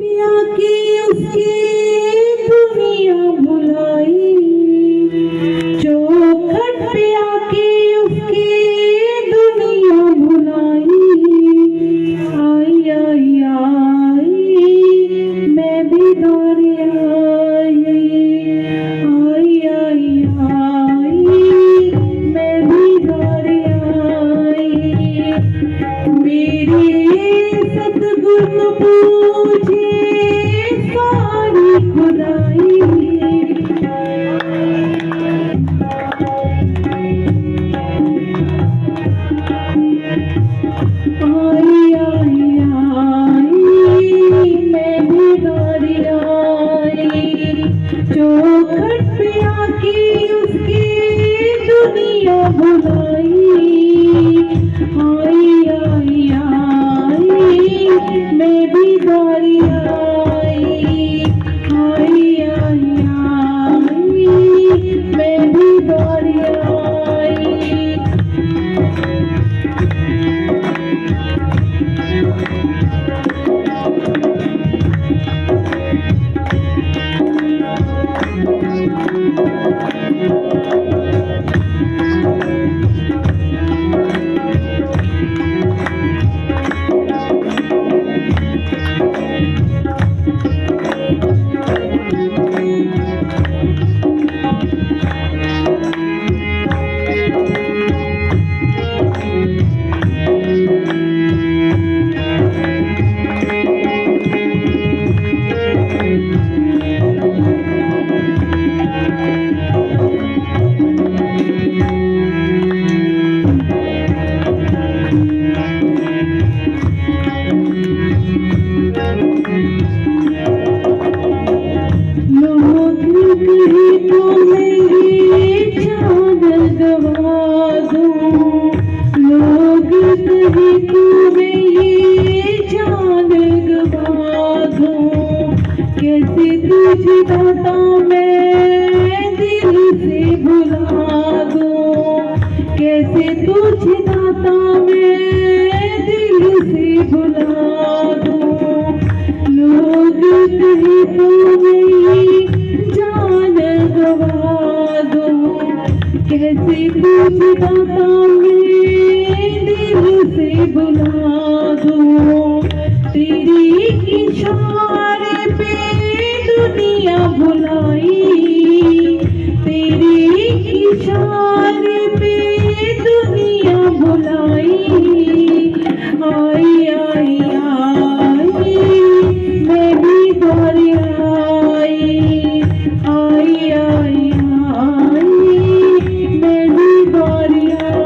पिया की उसकी दुनिया भुलाई, चौखट पे आके उसकी दुनिया भुलाई। आई आई आई मैं भी दौड़ आई, आई आई आई मैं भी दौड़ आई। मेरी सतगुरु पूछे सारी खुदाई। आई आई आई मैं भी दौड़ आई, चौखट पे आके उसकी दुनिया भुलाई। आई आई आई मैं भी दौड़ आई, आई आई आई मैं भी दौड़ आई। कैसे तुझे दाता मैं दिल से भुला दूं, कैसे तुझे दाता मैं दिल से भुला दूं। लोग कहे तो मेरी जान गवा दूं, कैसे तुझे दाता मैं दिल से भुला दूं। तेरी इशारे पे दुनिया भुलाई, तेरे इशारे पे दुनिया भुलाई। आई आई आई मैं भी दौड़ आई, आई आई आई मैं भी दौड़ आई।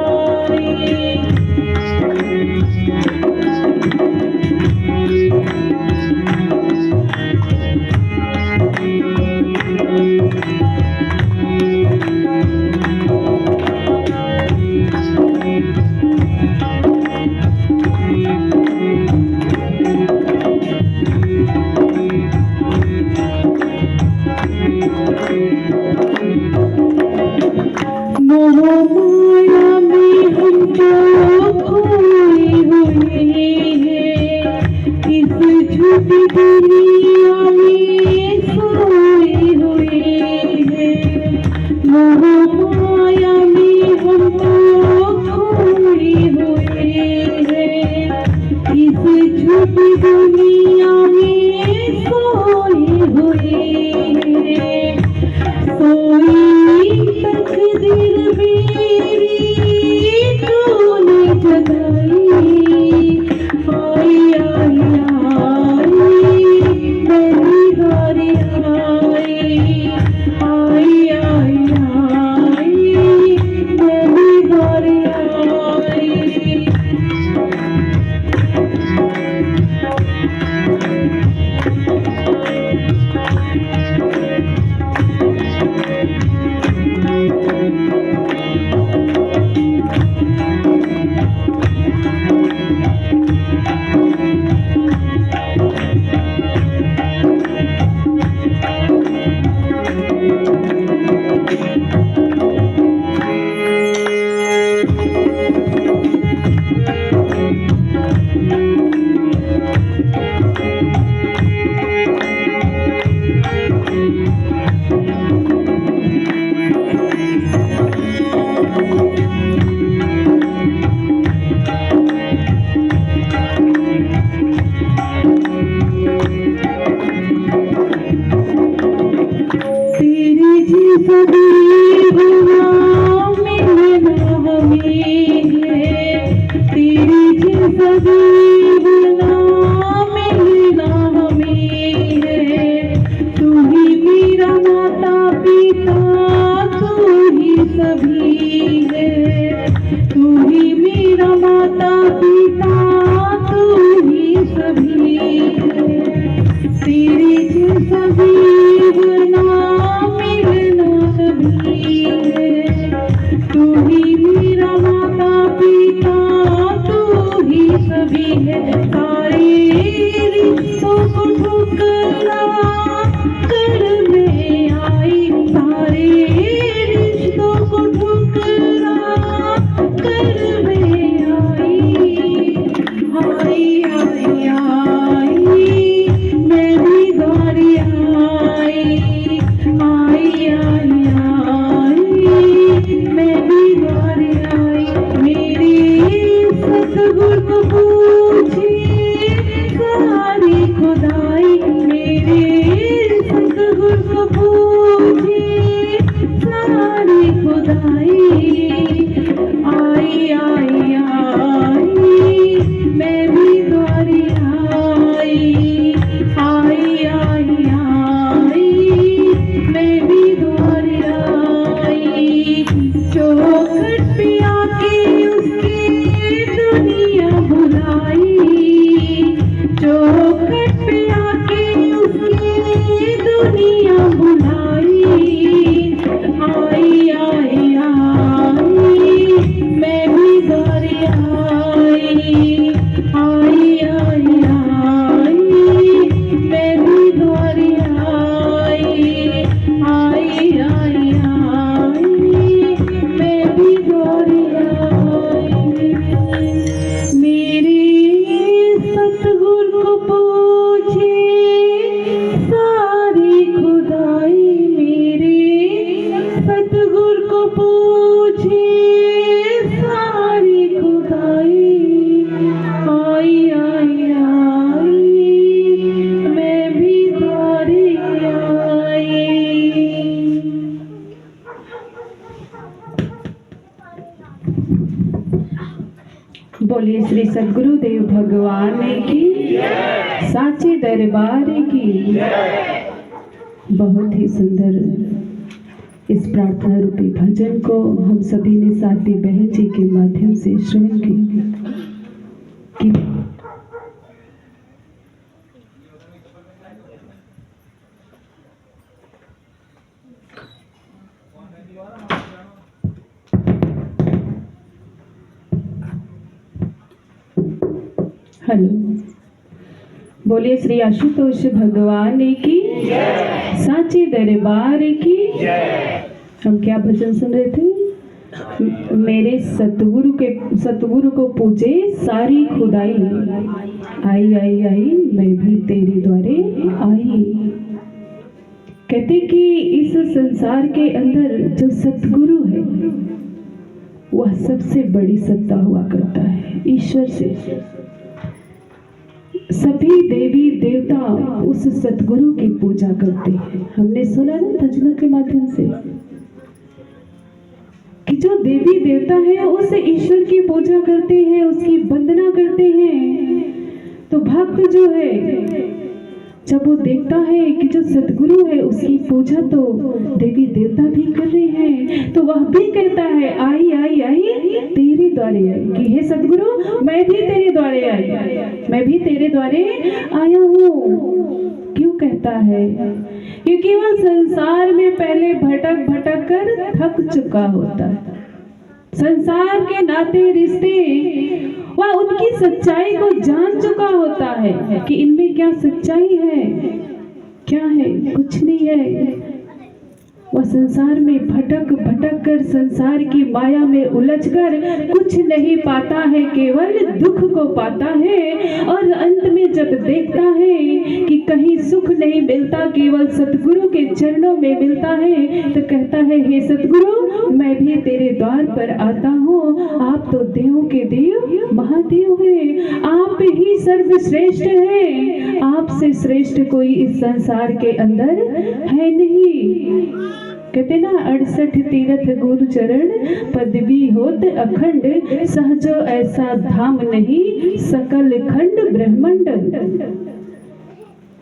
मोहमाया में हम तो खोए हुए हैं, इस झूठी दुनिया में सोए हुए हैं। मोहमाया में हम तो खोए हुए हैं, इस झूठी दुनिया में सोए हुए हैं। सोई तकदीर मेरी तूने जगाई। आई आई आई मैं भी दौड़ आई। तेरे जैसा वीर ना मिलना कभी है। तू ही मेरा माता पिता, तू ही सभी है। सारे रिश्तों को ठुकरा कर मैं आई, सारे रिश्तों को ठुकरा कर मैं आई। आई आई आई मैं भी द्वारे आई, आई आई आई मैं भी द्वारे आई। मेरे सतगुरु को पूछे सारी खुदाई, मेरे सतगुरु को पूछे सारी खुदाई। आई आई आई मैं भी द्वारे आई, आई आई आई मैं भी द्वारे आई। चौखट पे आके उसकी दुनिया बुलाई, चौखट पे आके उसकी दुनिया बुलाई। आई आई आई मैं भी द्वारे आई, आई आई आई मैं भी द्वारे आई, आई आई आई मैं भी द्वारे आई। मेरे सतगुरु को पूछे सारी खुदाई, मेरे सतगुरु को पूछे सारी खुदाई। आई आई आई मैं भी द्वारे आई। बोलिए श्री सद्गुरुदेव भगवान की, साचे दरबार की। बहुत ही सुंदर इस प्रार्थना रूपी भजन को हम सभी ने साथी बहन जी के माध्यम से श्रवण किया। हेलो, बोलिए श्री आशुतोष भगवान की, साचे दरबार की। हम क्या भजन सुन रहे थे? मेरे सतगुरु को पूजे सारी खुदाई। आई आई आई मैं भी तेरे द्वारे आई। कहते कि इस संसार के अंदर जो सतगुरु है वह सबसे बड़ी सत्ता हुआ करता है, ईश्वर से। सभी देवी देवता उस सतगुरु की पूजा करते हैं। हमने सुना ना भजनों के माध्यम से कि जो देवी देवता है उस ईश्वर की पूजा करते हैं, उसकी वंदना करते हैं। तो भक्त जो है जब वो देखता है कि जो सतगुरु है उसकी पूजा तो देवी देवता भी कर रहे हैं, तो वह भी कहता है आई आई आई तेरे द्वारे आई, कि हे सतगुरु मैं भी तेरे द्वारे आई, मैं भी तेरे द्वारे आया हूँ। क्यों कहता है? क्योंकि वह संसार में पहले भटक भटक कर थक चुका होता है। संसार के नाते रिश्ते वह उनकी सच्चाई को जान चुका होता है कि इनमें क्या सच्चाई है, क्या है, कुछ नहीं है। वह संसार में भटक भटक कर संसार की माया में उलझकर कुछ नहीं पाता है, केवल दुख को पाता है। और अंत में जब देखता है कि कहीं सुख नहीं मिलता, केवल सतगुरु के चरणों में मिलता है, तो कहता है हे सतगुरु मैं भी तेरे द्वार पर आता हूँ। आप तो देवों के देव महादेव हैं, आप ही सर्वश्रेष्ठ हैं, आपसे श्रेष्ठ कोई इस संसार के अंदर है नहीं। कहते ना 68 तीर्थ गुरु चरण पदवी होत अखंड, सहजो ऐसा धाम नहीं सकल खंड ब्रह्मांड।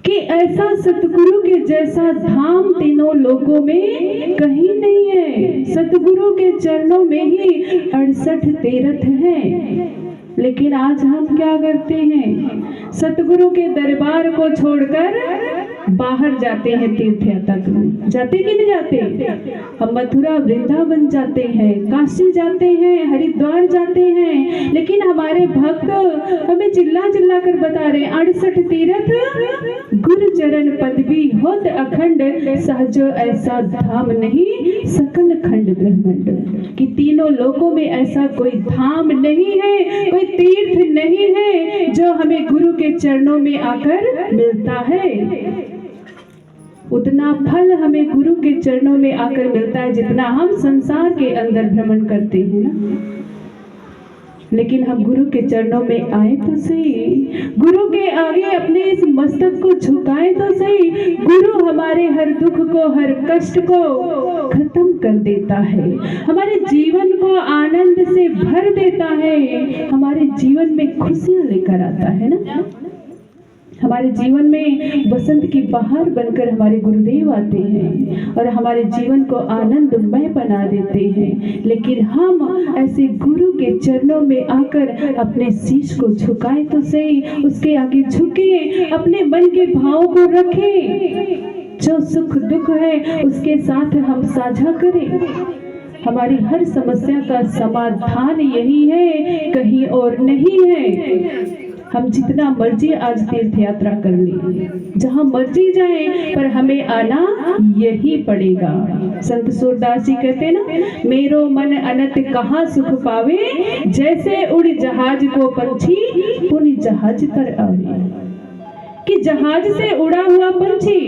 कि ऐसा सतगुरु के जैसा धाम तीनों लोकों में कहीं नहीं है। सतगुरु के चरणों में ही 68 तीर्थ हैं। लेकिन आज हम क्या करते हैं? सतगुरु के दरबार को छोड़कर बाहर जाते हैं, तीर्थ यात्रा करने जाते कि नहीं जाते? हम मथुरा वृंदावन जाते हैं, काशी जाते हैं, हरिद्वार जाते हैं, लेकिन हमारे भक्त हमें चिल्ला चिल्ला कर बता रहे 68 तीर्थ गुरु चरण पदवी होत अखंड, सहजो ऐसा धाम नहीं सकल खंड ब्रह्मांड। कि तीनों लोकों में ऐसा कोई धाम नहीं है, कोई तीर्थ नहीं है जो हमें गुरु के चरणों में आकर मिलता है। उतना फल हमें गुरु के चरणों में आकर मिलता है जितना हम संसार के अंदर भ्रमण करते हैं ना। लेकिन हम गुरु के चरणों में आए तो सही, गुरु के आगे अपने इस मस्तक को झुकाए तो सही। गुरु हमारे हर दुख को, हर कष्ट को खत्म कर देता है, हमारे जीवन को आनंद से भर देता है, हमारे जीवन में खुशियां लेकर आता है ना। हमारे जीवन में बसंत की बहार बनकर हमारे गुरुदेव आते हैं और हमारे जीवन को आनंदमय बना देते हैं। लेकिन हम ऐसे गुरु के चरणों में आकर अपने शीश को झुकाएं तो सही, उसके आगे झुके, अपने मन के भावों को रखें, जो सुख दुख है उसके साथ हम साझा करें। हमारी हर समस्या का समाधान यही है, कहीं और नहीं है। हम जितना मर्जी आज तीर्थ यात्रा कर लें, जहाँ मर्जी जाएं, पर हमें आना यही पड़ेगा। संत सूरदास जी कहते हैं ना, मेरो मन अनंत कहाँ सुख पावे, जैसे उड़ जहाज को पंछी पुन जहाज पर आवे। कि जहाज से उड़ा हुआ पंछी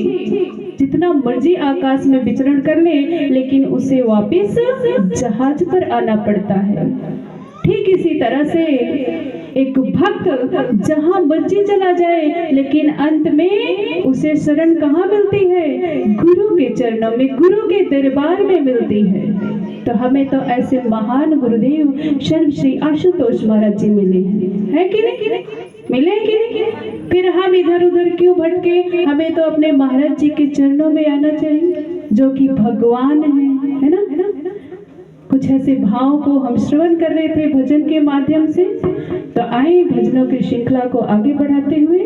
जितना मर्जी आकाश में विचरण कर ले, लेकिन उसे वापस जहाज पर आना पड़ता है। ठीक इसी तरह से एक भक्त जहां मर्जी चला जाए, लेकिन अंत में उसे शरण कहाँ मिलती है? गुरु के चरणों में, गुरु के दरबार में मिलती है। तो हमें तो ऐसे महान गुरुदेव सर्व श्री आशुतोष महाराज जी मिले हैं, है कि नहीं? मिले कि नहीं? फिर हम इधर उधर क्यों भटके? हमें तो अपने महाराज जी के चरणों में आना चाहिए, जो कि भगवान है ना। कुछ ऐसे भाव को हम श्रवण कर रहे थे भजन के माध्यम से, तो आए भजनों की श्रृंखला को आगे बढ़ाते हुए